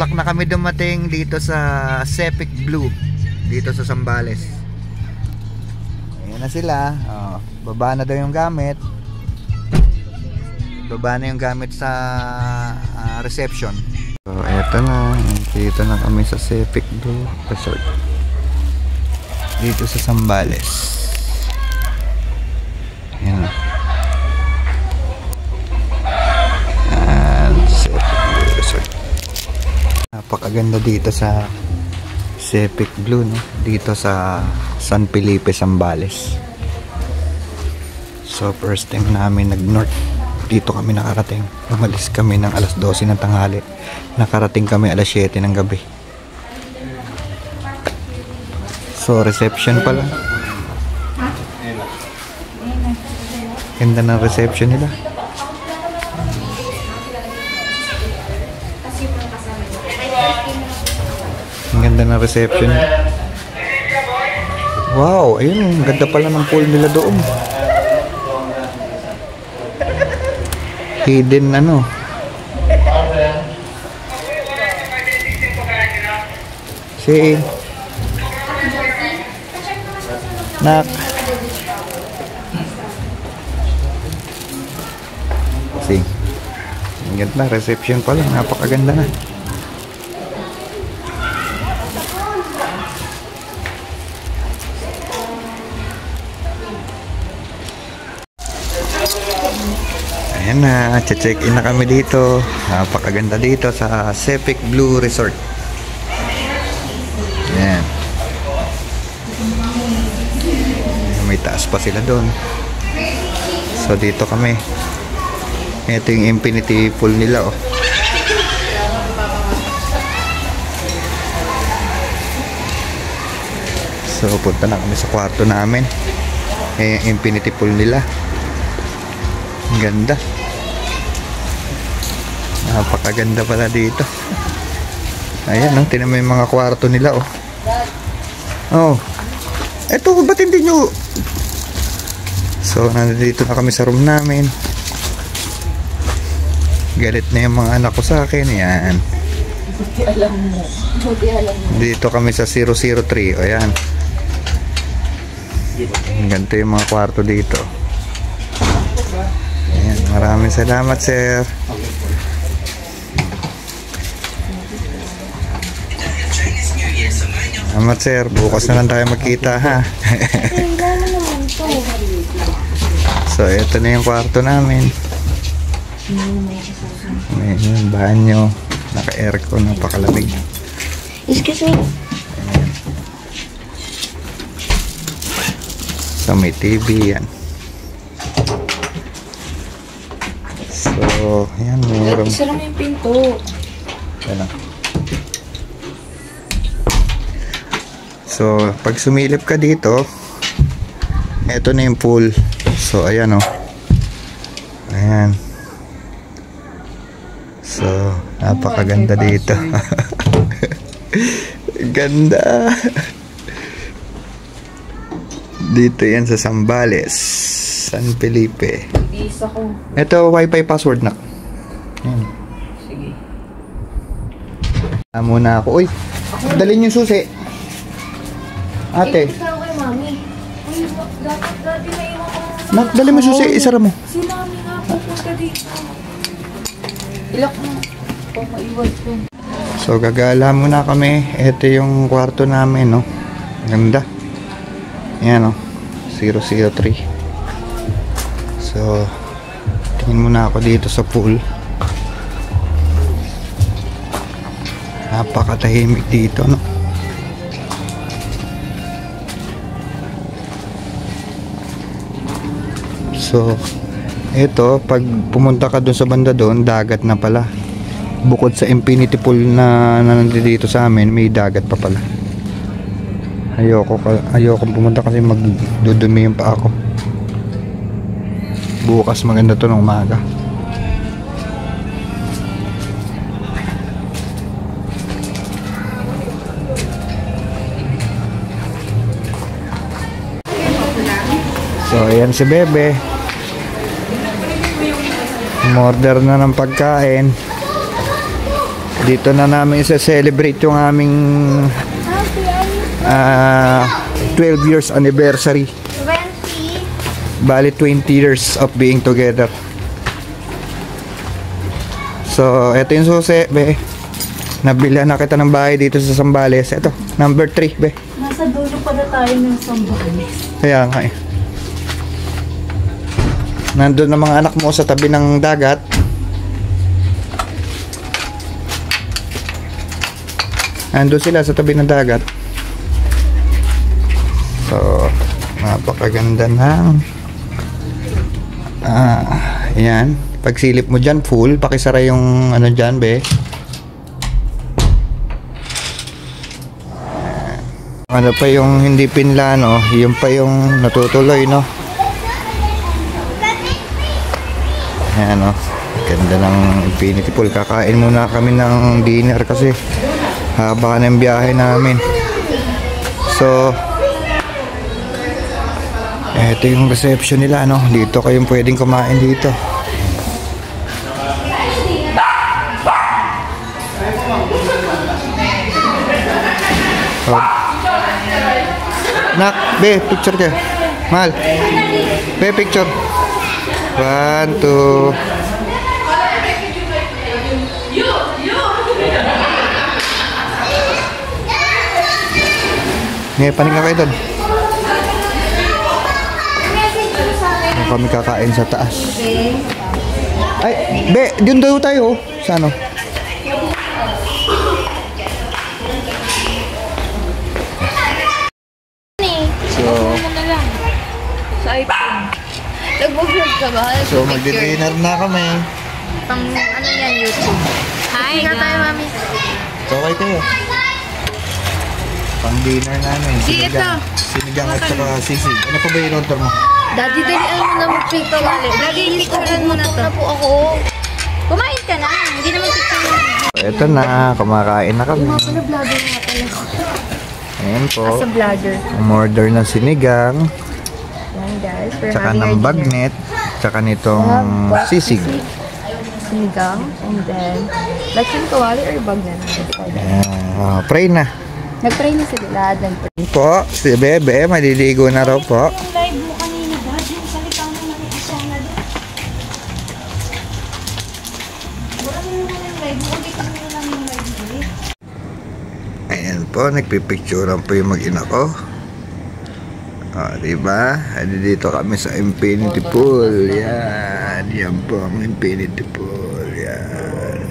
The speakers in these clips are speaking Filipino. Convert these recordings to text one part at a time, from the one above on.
o'clock na kami dumating dito sa Cefic Blue, dito sa Zambales. Ayan na sila. Baba na daw yung gamit. Baba na yung gamit sa reception. So eto na, dito na kami sa Cefic Blue Resort, dito sa Zambales. Ayan na. Napakaganda dito sa Cefic Blue, no? Dito sa San Felipe, Zambales. So first time namin nag-north, dito kami nakarating. Umalis kami ng alas 12 ng tanghali, nakarating kami alas 7 ng gabi. So reception pala, ganda ng reception nila. Ang ganda ng reception. Wow, ayun, ganda pala ng pool nila doon. Hidden ano. Si Nak. Si. Ang ganda, reception pala, napakaganda na. Ayan na, check in na kami dito. Napakaganda dito sa Cefic Blue Resort. Ayan. May taas pa sila doon. So dito kami. Ito yung infinity pool nila, oh. So punta na kami sa kwarto namin. Yung infinity pool nila. Ang ganda. Napakaganda pala dito. Ayan, no? Tinan mo yung mga kwarto nila, oh. Oh. Eto, ba't hindi nyo? So, nandito na kami sa room namin. Galit na yung mga anak ko sa akin. Ayan. Buti alam mo. Buti alam mo. Dito kami sa 003. O, ayan. Ganito yung mga kwarto dito. Ayan, maraming salamat, sir. Salamat, sir. Bukas na lang tayo magkita, ha? So, ito na yung kwarto namin. May banyo. Naka-aircon, napakalamig. Excuse me. Ayan. So, may TV yan. So, ayan, mayroong... Isa lang yung pinto. Ayan. So, pag sumilip ka dito, eto na yung pool. So, ayan, oh. Ayan. So, napakaganda dito. Ganda. Dito yan sa Zambales, San Felipe. Ito, wifi password na. Ayan. Sige. Muna ako. Uy, dalhin yung susi. Ate. Ikaw kay mami. Uy, dapat dati na iwan ko. Nak, dali mo susi, isara mo. Si mami nga pupunta dito. Ilak mo. Kung maiwan ko. So, gagala muna kami. Ito yung kwarto namin, no. Ganda. Ayan, no. 003. So, tingin muna ako dito sa pool. Napakatahimik dito, no. So, ito, pag pumunta ka dun sa banda doon, dagat na pala. Bukod sa infinity pool na nandito sa amin, may dagat pa pala. Ayoko pumunta kasi magdudumi yung pa ako. Bukas maganda to ng umaga. So, ayan si Bebe. Order na ng pagkain. Dito na namin isa-celebrate yung aming 12 years anniversary. 20. Bali 20 years of being together. So, eto yung susi, be. Nabila na kita ng bahay dito sa Zambales. Eto, number 3, be. Nasa dulo pa na tayo ng Zambales. Kaya nga eh. Nandun na mga anak mo sa tabi ng dagat. Nandun sila sa tabi ng dagat. So, napakaganda ng ayan. Pag silip mo dyan, full. Pakisara yung ano dyan, be. Ano pa yung hindi pinlano, yung pa yung natutuloy, no? Ayan, no? Ganda ng infinity pool. Kakain muna kami ng dinner kasi haba ng biyahe namin. So, ito yung reception nila, no? Dito kayong pwedeng kumain dito. Oh. Nak, be, picture ka. Mahal. Be, picture. 1, 2. Ngayon, panig na kayo doon. Kami kakain sa taas. Ay, be, dun daw tayo. Sa ano? Sa iPhone. Nag-vlog ka ba? So, magdi-dinner na kami. Pang ano yan, YouTube. Hi, guys. Tayo, mami. So, okay tayo. Pang dinner namin. Sinigang at saka sisig. Ano pa ba yung order mo? Daddy, dalian mo na mag-picture ulit. Daddy, picturean mo na to. Na po ako. Kumain ka na. Hindi naman picture mo. Ito na. Kumakain na kami. Mga pala-vlogger nga pala. Ayan po. As a vlogger. Umorder ng sinigang. Yan guys. Tsaka ng bagnet. Tsaka nitong sisig. Sinigang. And then, lechon kawali or bagnet? Ayan. Pray na. Nag-pray na sila. Ayan po. Si Bebe. Maliligo na raw po. Yung live mo kanina, Dad. Yung salita mo na ni Asana doon. Wala mo naman yung live mo. Ulitin mo lang yung live mo ulit. Ayan po. Nagpipicturean po yung mag-ina ko. Diba? Dito kami sa infinity pool. Yan. Yan po ang infinity pool. Yan.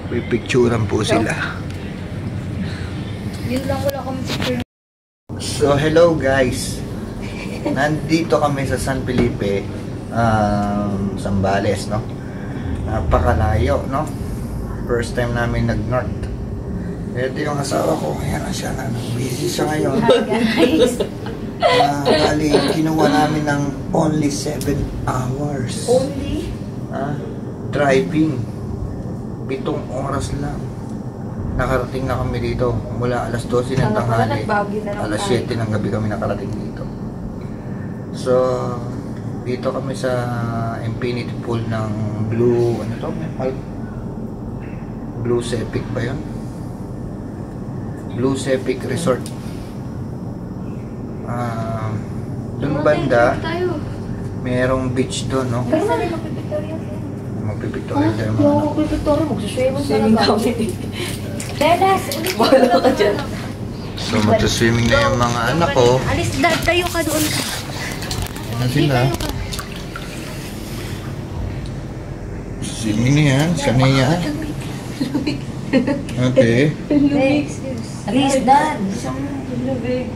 Pipicturean po sila. Yun lang wala kami picture. So, hello guys. Nandito kami sa San Felipe, Zambales, no? Napakalayo, no? First time namin nag-north. Ito yung asawa ko. Ayan na siya. Busy siya ngayon. Guys. Bali, kinuha namin ng only 7 hours. Only? Driving. 7 oras lang. Nakarating na kami dito. Mula alas 12 ng tanghali. Alas 7 ng gabi kami nakarating dito. So, dito kami sa infinity pool ng Blue, ano to? Blue Sepik ba yun? Blue Sepik Resort. Doon banda, merong beach doon, no? Pero saan yung magpipictoria? Magpipictoria tayo mga Yung magpipictoria, magsaswimming talaga. Dennis, ulit wala ka dyan. So, magsaswimming na yung mga anak ko. Alis, Dad, tayo ka doon ka. Ano sila? Swimming na yan, sanaya. Okay. Alis, Dad. Isang lubig.